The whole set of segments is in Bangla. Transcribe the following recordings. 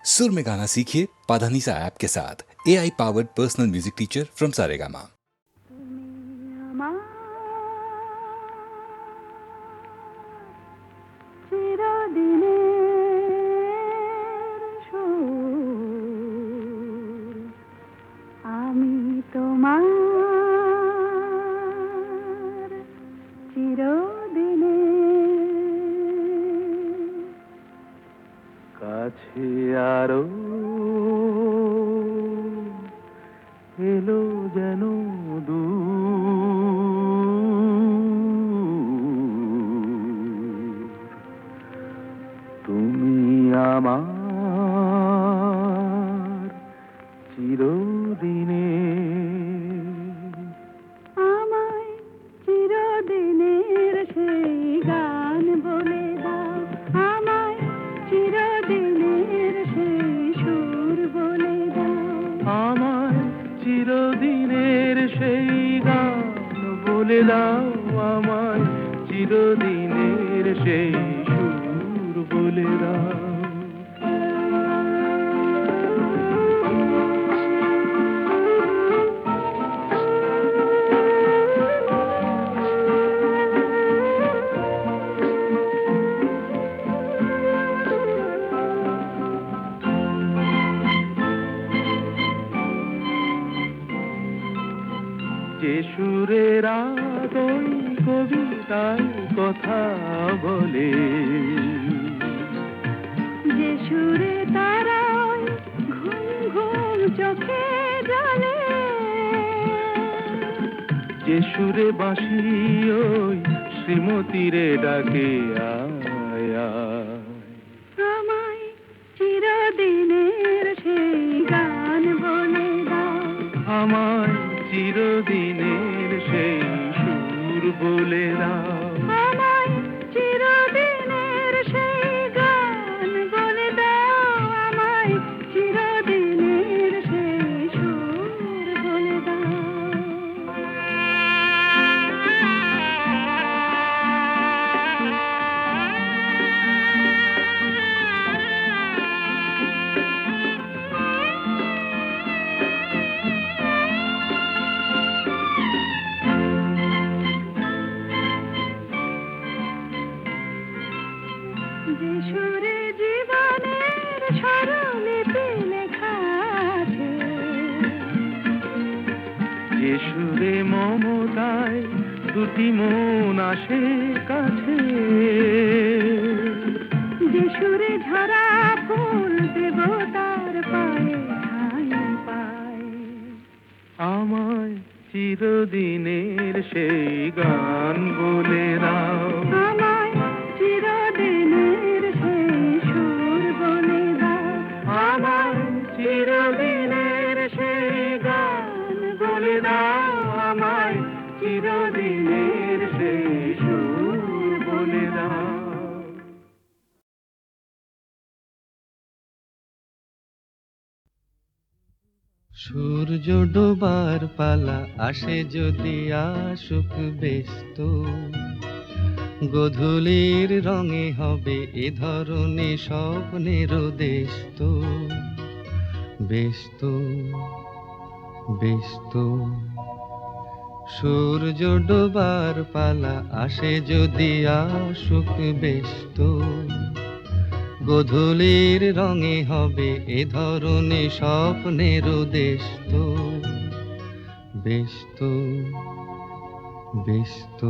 सुर में गाना सीखिए पाधानीसा ऐप के साथ। AI powered personal music teacher from Saregama. কাছে আরো এলো যেন দূর, তুমি আমার চিরদিনে, আমায় চিরদিনের সেই গান বলে দাও, আমায় চিরদিনের সেই সুর বলে দাও, আমায় চিরদিনের সেই গান বলে দাও, আমায় চিরদিনের সেই সুর বলে দাও। যে সুরের আদই কবিতায় কথা বলে, যে সুরে তারায় ঘুম ঘুম চোখে জলে, যে সুরে বাঁশি ওই শ্রীমতীরে ডাকে আয় আয়, আমায় চিরদিনের সেই গান বলে দাও, আমায় চিরদিনের সেই সুর বলে দাও, আমায় চিরদিনের সেই গান বলে দাও, আমায় চিরদিনের সেই সুর বলে দাও। যে সুরে জীবনের স্বরলিপি লেখা আছে, যে সুরে মমতায় দুটি মন আসে কাছে, যে সুরে ঝরা ফুল দেবতার পায়ে ঠাঁই পায়, আমায় চিরদিনের সেই গান বলে দাও, আমায় চিরদিনের সেই সুর বলে দাও, আমায় চিরদিনের সেই গান বলে দাও, আমায় চিরদিনের সেই সুর বলে দাও। সূর্য ডোবার পালা আসে যদি আসুক ব্যস্ত, গোধূলির রঙে হবে এ ধরনে স্বপ্নের দেশ তো, ব্যস্ত ব্যস্ত। সূর্য ডোবার পালা আসে যদি আসুক ব্যস্ত, গোধূলির রঙে হবে এ ধরনে স্বপ্নের দেশ তো, ব্যস্ত ব্যস্ত।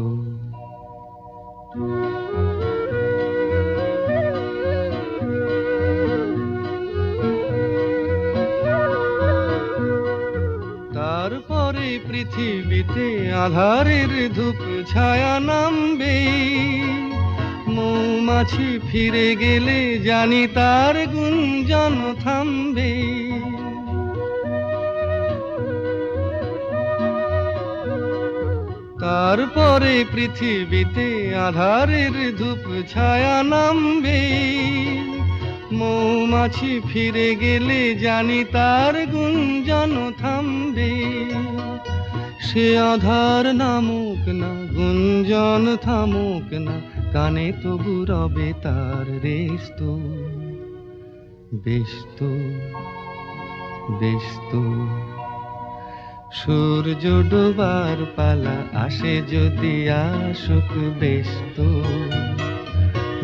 তারপরে পৃথিবীতে আঁধারের ধূপ ছায়া নামবে, মৌমাছি ফিরে গেলে জানি তার গুঞ্জন থামবে। তারপরে পৃথিবীতে আঁধারের ধূপ ছায়া নামবে, মৌমাছি ফিরে গেলে জানি তার গুঞ্জন থামবে। সে আধার নামুক না, গুঞ্জন থামুক না, কানে তবু রবে তার রেশ তো, বেশ তো, বেশ তো, সূর্য ডোবার পালা আসে যদি আসুক, বেশ তো,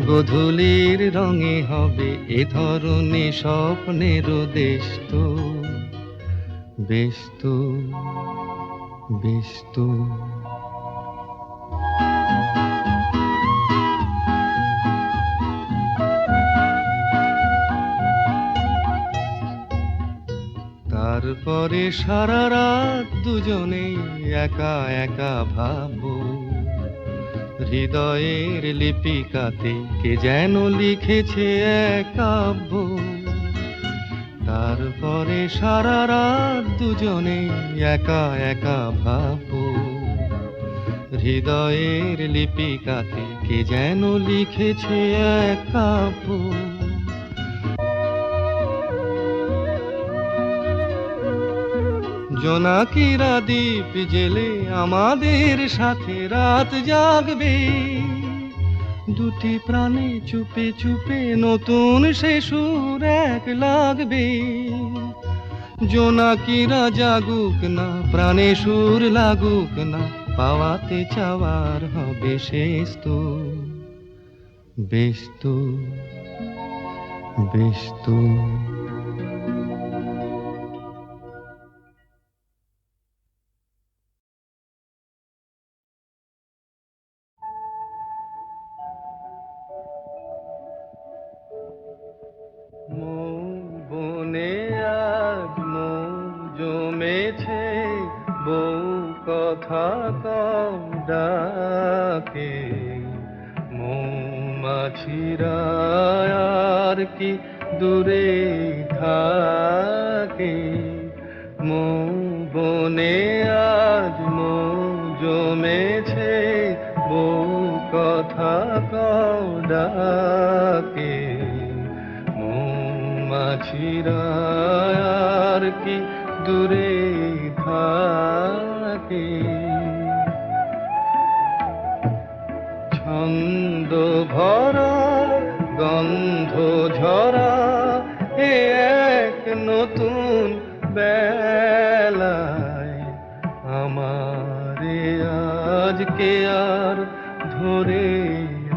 গোধূলির রঙে হবে এ ধরনী স্বপ্নেরও দেশ তো, বেশ তো, বেশ তো। তারপরে সারা রাত দুজনেই একা একা ভাববো, হৃদয়ের লিপিকাতে কে যেন লিখেছে এক কাব্য। তারপরে সারা রাত দুজনেই একা একা ভাববো, হৃদয়ের লিপিকাতে কে যেন লিখেছে এক কাব্য। জোনাকিরা দ্বীপ জেলে আমাদের সাথে রাত জাগবে, দুটি প্রাণে চুপে চুপে নতুন সে সুর এক লাগবে। জোনাকিরা জাগুক না, প্রাণে সুর লাগুক না, পাওয়াতে চাওয়ার হবে শেষ তো, বেশ তো, বেশ তো। বনে আজ মৌ জমেছে, বউ কথা কম ডাকে, মৌমাছিরা আর কি দূরে থাকে। বনে আজ মৌ জমেছে, বউ কথা কম ডাকে, মৌমাছিরা আর কি দূরে থাকে। ছন্দ ভরা গন্ধ ঝরা এ এক নতুন বেলায়, আমারে আজকে আর ধরে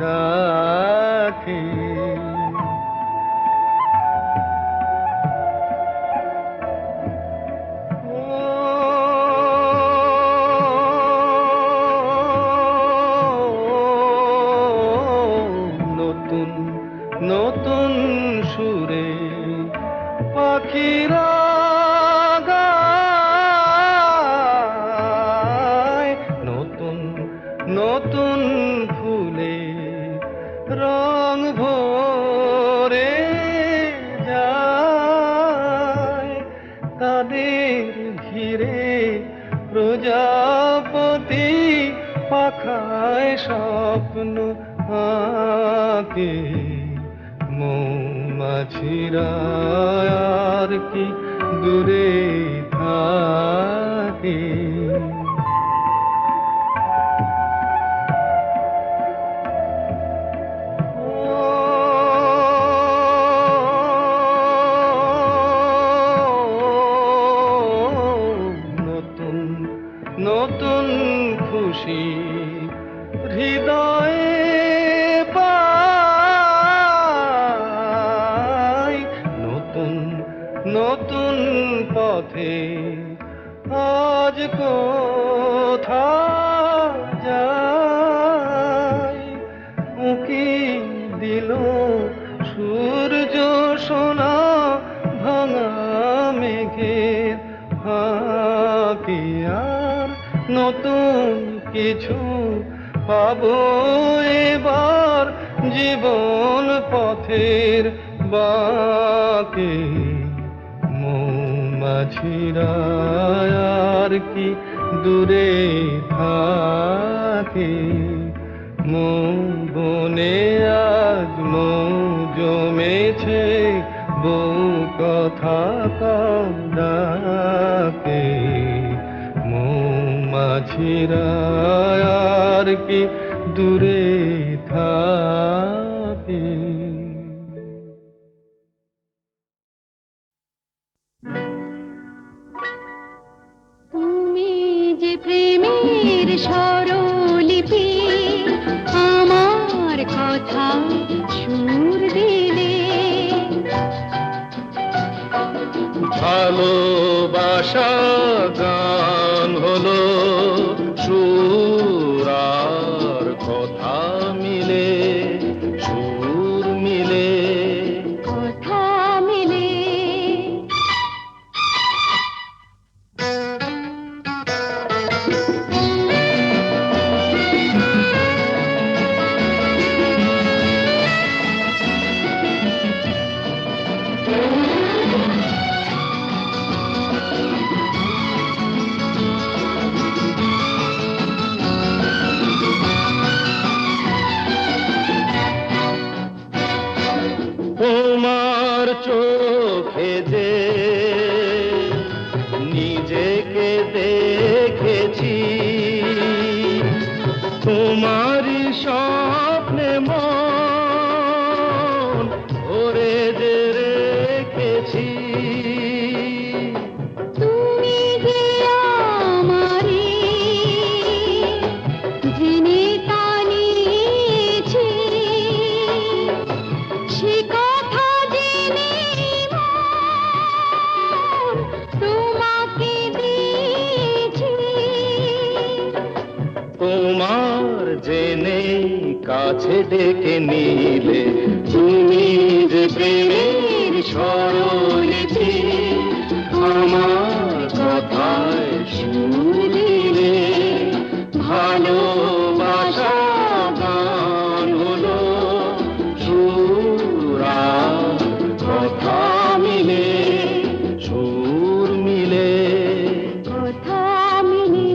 রাখে। নতুন নতুন সুরে পাখিরা গায়, নতুন নতুন ফুলে রং ভরে যায়। তাদের ঘিরে প্রজাপতি পাখায় স্বপ্ন আঁকে, মৌমাছিরা আর কি দূরে থাকে। নতুন নতুন খুশি হৃদয়ে পাই, নতুন নতুন পথে আজ কোথা যাই। উঁকি দিল সূর্য সোনা ভাঙা মেঘের ফাঁকি, আর নতুন কিছু পাবো এবার জীবন পথের বাঁকে। মৌমাছিরা আর কি দূরে থাকে, বনে আজ মৌ জমেছে, বউ কথা কম ডাকে, মৌমাছিরা আর কি দূরে থাকে। স্বরলিপি আমার কথা সুর দিলে ভালোবাসা গান হলো সুর আর কথা মিলে, সুর মিলে। কথা মিলে তোমার চোখে যে নিজেকে দেখেছি, তোমারই স্বপ্নে মন ভরে যে রেখেছি। তুমি যে আমারি জেনে তা নিয়েছি সে কথা জেনে মন তোমাকে দিয়েছি তোমার জেনে কাছে ডেকে নিলে, তুমি যে প্রেমের স্বরলিপি আমার কথায় সুর দিলে। ভালোবাসা গান হলো সুর আর কথা মিলে, সুর মিলে। কথা মিলে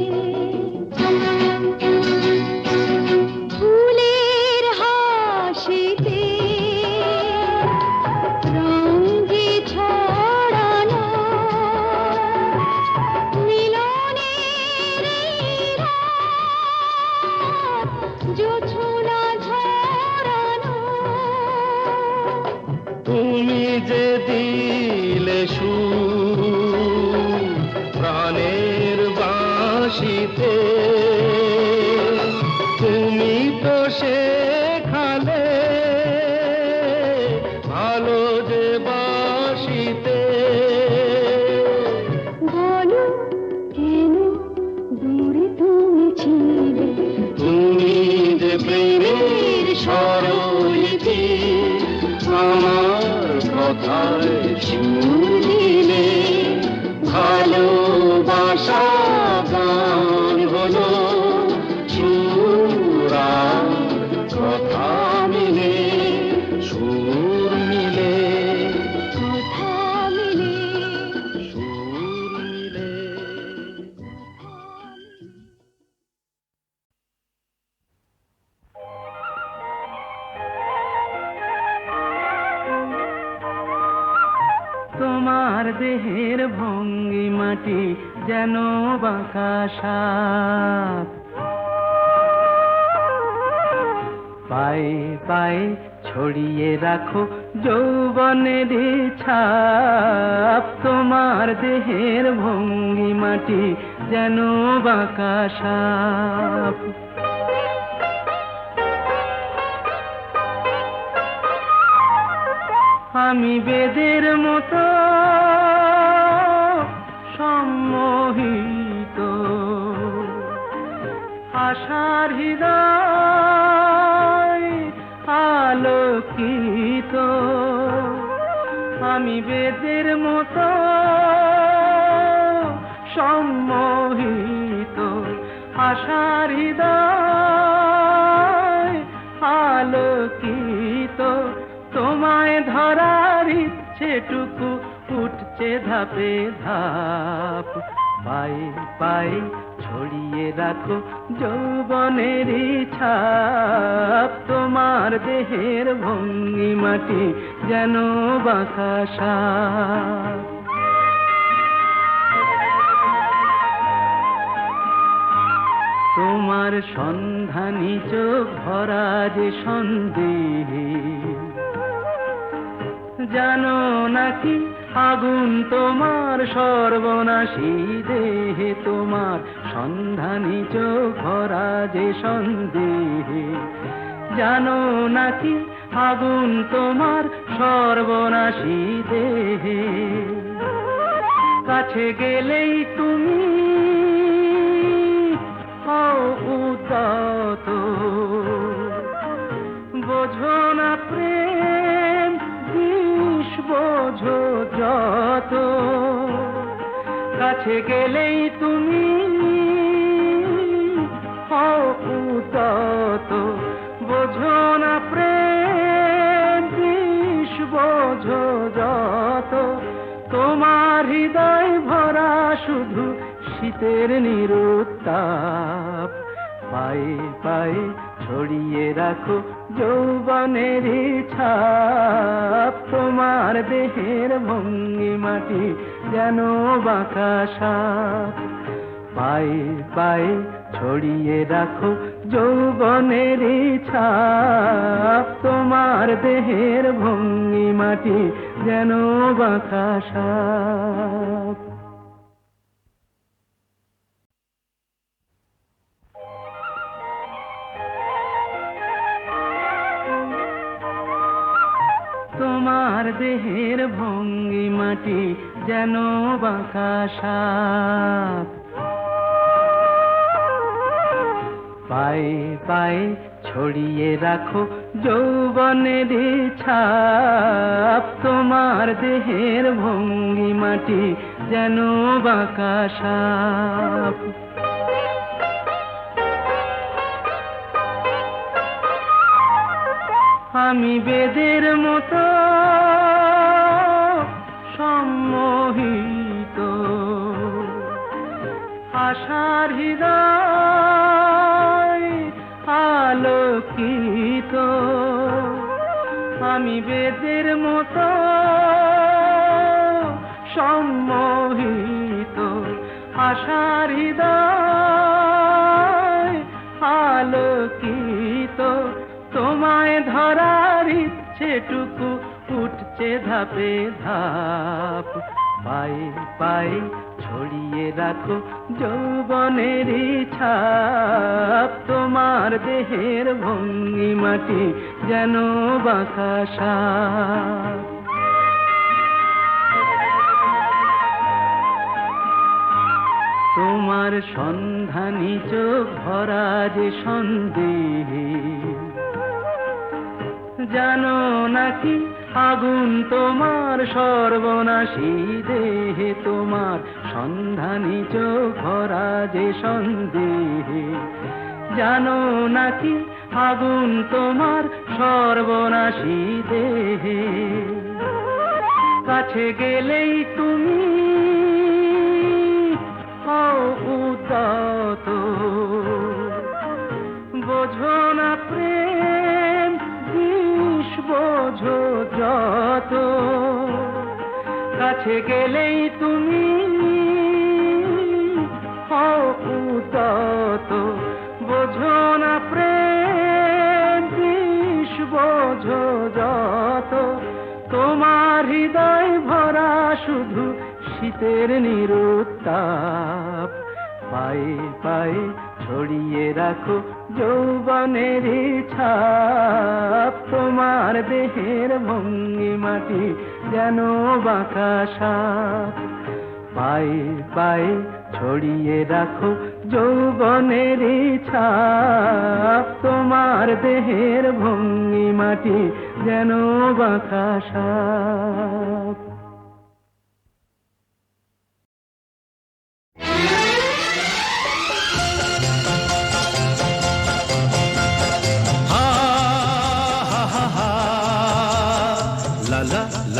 ফুলের হাসিতে রঙ যে ছড়ানো মিলনের এই রাত জোছনা ঝরানো তুমি যে দিলে সুর প্রাণের বাঁশিতে, তুমি তো শেখালে ভালো যে বাঁশিতে। বলো কেন দূরে তুমি ছিলে তুমি যে প্রেমের স্বরলিপি আমার কথায় সুর দিলে। ভালোবাসা গান হলো সুর আর কথা মিলে, সুর মিলে। কথা মিলে সুর মিলে। তোমার দেহের ভঙ্গিমাটি যেন বাঁকা সাপ, পায়ে পায়ে ছড়িয়ে রাখো যৌবনের ছাপ। তোমার দেহের ভঙ্গিমাটি যেন বাঁকা সাপ। আমি বেদের মতো সম্মোহিত, আশার হৃদয় আলোকিত। আমি বেদের মতো সম্মোহিত, আশার হৃদয় আলোকিত। তোমায় ধরার ইচ্ছেটুকু উঠছে ধাপে ধাপ, পায়ে পায়ে ছড়িয়ে রাখো যৌবনের ছাপ। তোমার দেহের ভঙ্গিমাটি যেন বাঁকা সাপ। তোমার সন্ধানী চোখ ভরা যে সন্দেহে, জানো নাকি আগুন তোমার সর্বনাশী দেহে তোমার সন্ধানী চোখ ভরা যে সন্দেহে জানো নাকি আগুন তোমার সর্বনাশী দেহে কাছে গেলেই তুমি হও উদাত বোঝো না প্রেম বিষ বোঝো যত কাছে গেলেই তুমি হও উদাত বোঝো না প্রেম বিষ বোঝো যত তোমার হৃদয় ভরা শুধু শীতের নিরুত্তাপ পায়ে পায়ে ছড়িয়ে রাখো যৌবনের ছাপ তোমার দেহের ভঙ্গিমাটি যেন বাঁকা সাপ পায়ে পায়ে ছড়িয়ে রাখো যৌবনের ছাপ তোমার দেহের ভঙ্গিমাটি যেন বাঁকা সাপ তোমার দেহের ভঙ্গিমাটি যেন বাঁকা সাপ পায়ে পায়ে ছড়িয়ে রাখো যৌবনের ছাপ তোমার দেহের ভঙ্গিমাটি যেন বাঁকা সাপ আমি বেদের মতো সম্মোহিত আশার হৃদয় আলোকিত আমি বেদের মতো সম্মোহিত আশার হৃদয় আলোকিত তোমায় ধরার ইচ্ছেটুকু উঠছে ধাপে ধাপ পায়ে পায়ে ছড়িয়ে রাখো যৌবনের ছাপ তোমার দেহের ভঙ্গিমাটি যেন বাঁকা সাপ তোমার সন্ধানী চোখ ভরা যে সন্দেহে জানো নাকি আগুন তোমার সর্বনাশী দেহে তোমার সন্ধানী চোখ ভরা যে সন্দেহে জানো নাকি আগুন তোমার সর্বনাশী দেহে কাছে গেলেই তুমি হও উদাত বোঝো না প্রেম বিষ বোঝো যত কাছে গেলেই তুমি হও উদাত বোঝো না প্রেম বিষ বোঝো যত তোমার হৃদয় ভরা শুধু শীতের নিরুত্তাপ পায়ে পায়ে ছড়িয়ে রাখো যৌবনের ছাপ তোমার দেহের ভঙ্গিমাটি যেন বাঁকা সাপ পায়ে পায়ে ছড়িয়ে রাখো যৌবনের ছাপ তোমার দেহের ভঙ্গিমাটি যেন বাঁকা সাপ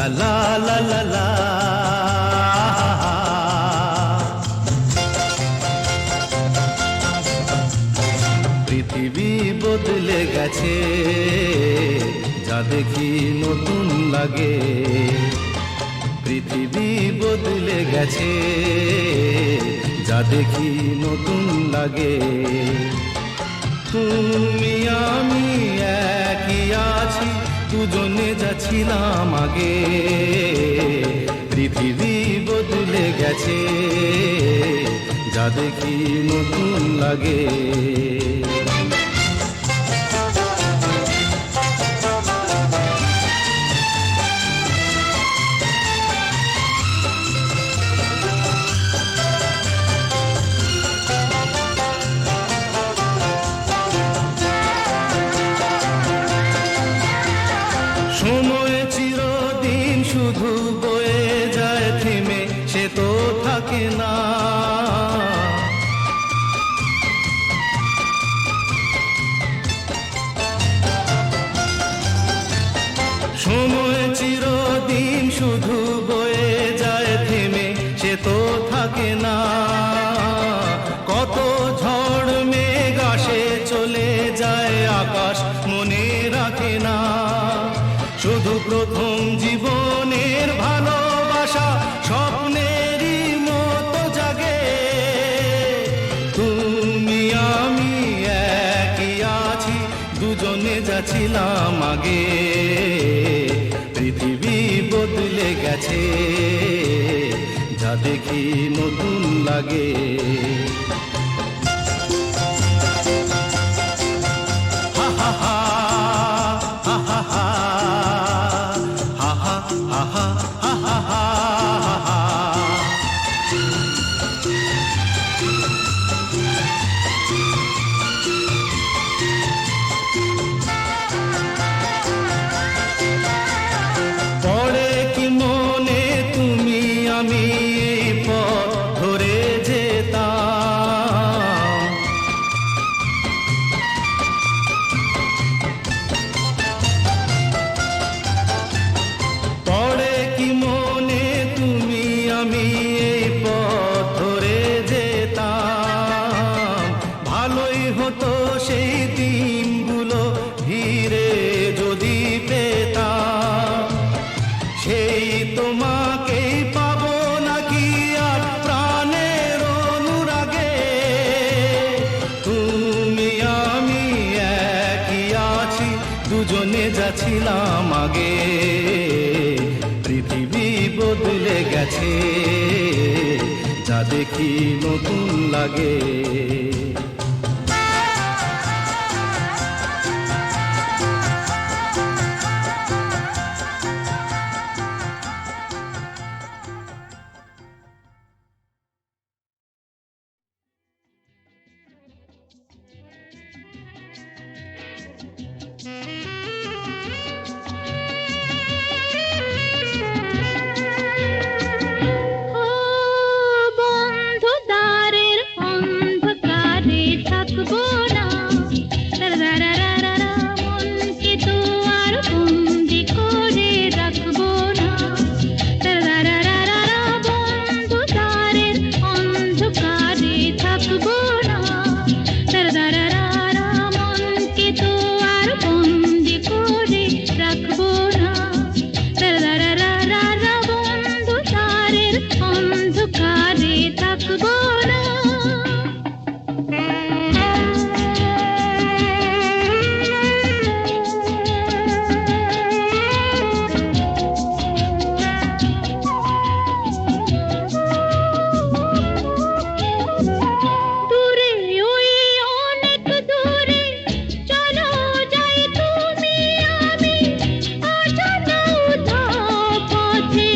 la la la la la পৃথিবী বদলে গেছে যা দেখি নতুন লাগে পৃথিবী বদলে গেছে যা দেখি নতুন লাগে তুমি আমি একই আছি দুজনে যাচ্ছিলাম আগে পৃথিবী বদলে গেছে, যা দেখি নতুন লাগে। সময় চিরদিন শুধু বয়ে যায় থেমে, সে তো থাকে না। সময় চিরদিন শুধু বয়ে যায় থেমে, সে তো থাকে না। কত ঝড় মেঘ আসে চলে যায়, আকাশ মনে রাখে না। শুধু প্রথম জীবনের ভালোবাসা স্বপ্নেরই মতো জাগে। তুমি আমি একই আছি, দুজনে যাচ্ছিলাম আগে। পৃথিবী বদলে গেছে, যা দেখি নতুন লাগে। হা হা হা হা হা হা হা হা হা হা হা। পড়ে কি মনে তুমি আমি এই পথ ধরে যেতাম। পড়ে কি মনে তুমি আমি এই পথ ধরে যেতাম। ভালোই হতো সেই দিনগুলো ধীরে যদি পেতাম। সেই তোমাকেই পাবো নাকি আর প্রাণের অনুরাগে। তুমি আমি একই আছি, দুজনে যাচ্ছিলাম আগে। পৃথিবী বদলে গেছে, যা দেখি নতুন লাগে। ও বন্ধু দ্বারের অন্ধকারে থাকবো না। রারারারারা মনকে তো আর বন্দি করে রাখবো না। রারারারারা বন্ধু দ্বারের অন্ধকারে থাকবো না। রারারারারা মনকে তো আর বন্দি করে রাখবো না। রারারারারা বন্ধু দ্বারের অন্ধকারে থাকবো না। দূরে ওই অনেক দূরে চলো যাই তুমি আমি। অজানা উধাও পথে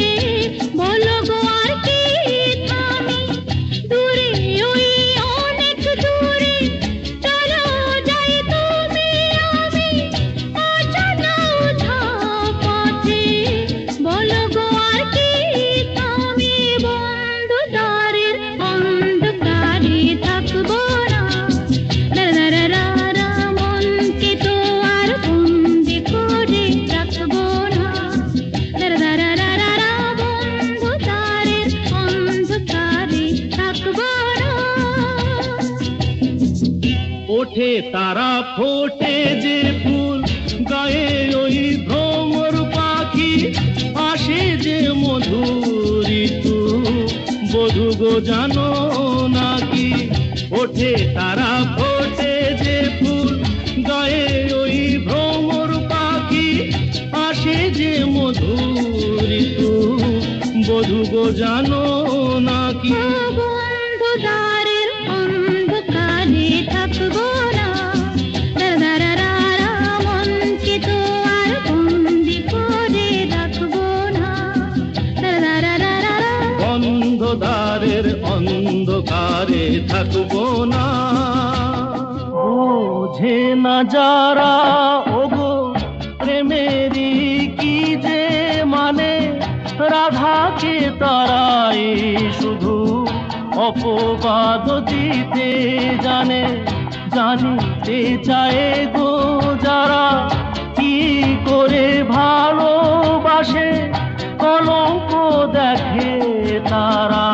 বলো গো আর কি থামি। দূরে ওই অনেক দূরে চলো যাই তুমি আমি। অজানা উধাও পথে বলো গো আর কি থামি। বন্ধু দ্বারের অন্ধকারে থাকবো না। রারারারারা মনকে তো আর বন্দি করে রাখবো না। রারারারারা বন্ধু দ্বারের অন্ধকারে থাকবো না। ওঠে তারা ফোটে যে ফুল, গায়ে ওই ভ্রমর পাখি। আসে যে মধুর ঋতু, বধূ গো জানো নাকি। ওঠে তারা ফোটে যে ফুল, গায়ে ওই ভ্রমর পাখি। আসে যে মধুর ঋতু, শুধু গো জানো নাকি বন্ধু দ্বারের অন্ধকারে থাকবো না, দারারারা মনকে তো আর বন্দি করে রাখবো না, দারারারা বন্ধ দ্বারের অন্ধকারে থাকবো না। বোঝে না যারা ওগো প্রেমেরই কি যে মানে, রাধাকে তারাই শুধু অপবাদ দিতে জানে। জানিতে চায় গো যারা কি করে ভালোবাসে, কলঙ্ক দেখে তারা,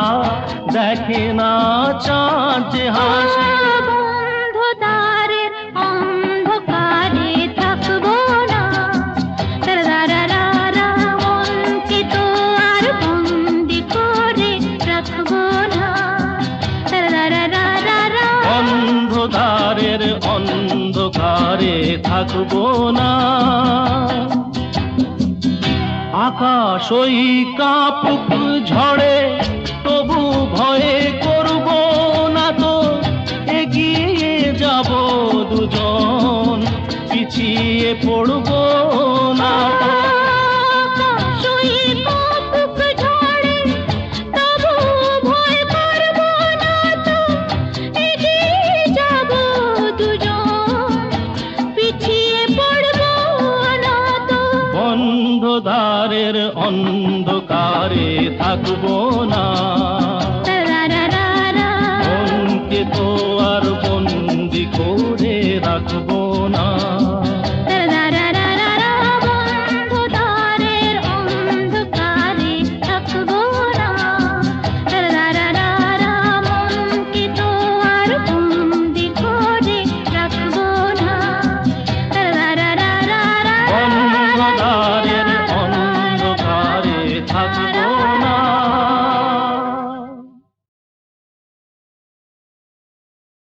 দেখে না চাঁদ যে হাসে। বন্ধু দ্বারের অন্ধকারে থাকবো না, দারারারা মনকে তো আর বন্দি করে রাখবো না, দারারারা অন্ধকারের অন্ধকারে থাকবো না। আকাশ ওই কাঁপুক ঝড়ে তবু ভয়ে করব না তো, এগিয়ে যাব দুজন, পিছিয়ে পড়ব না তো। বন্ধ দ্বারের অন্ধকারে থাকবো না।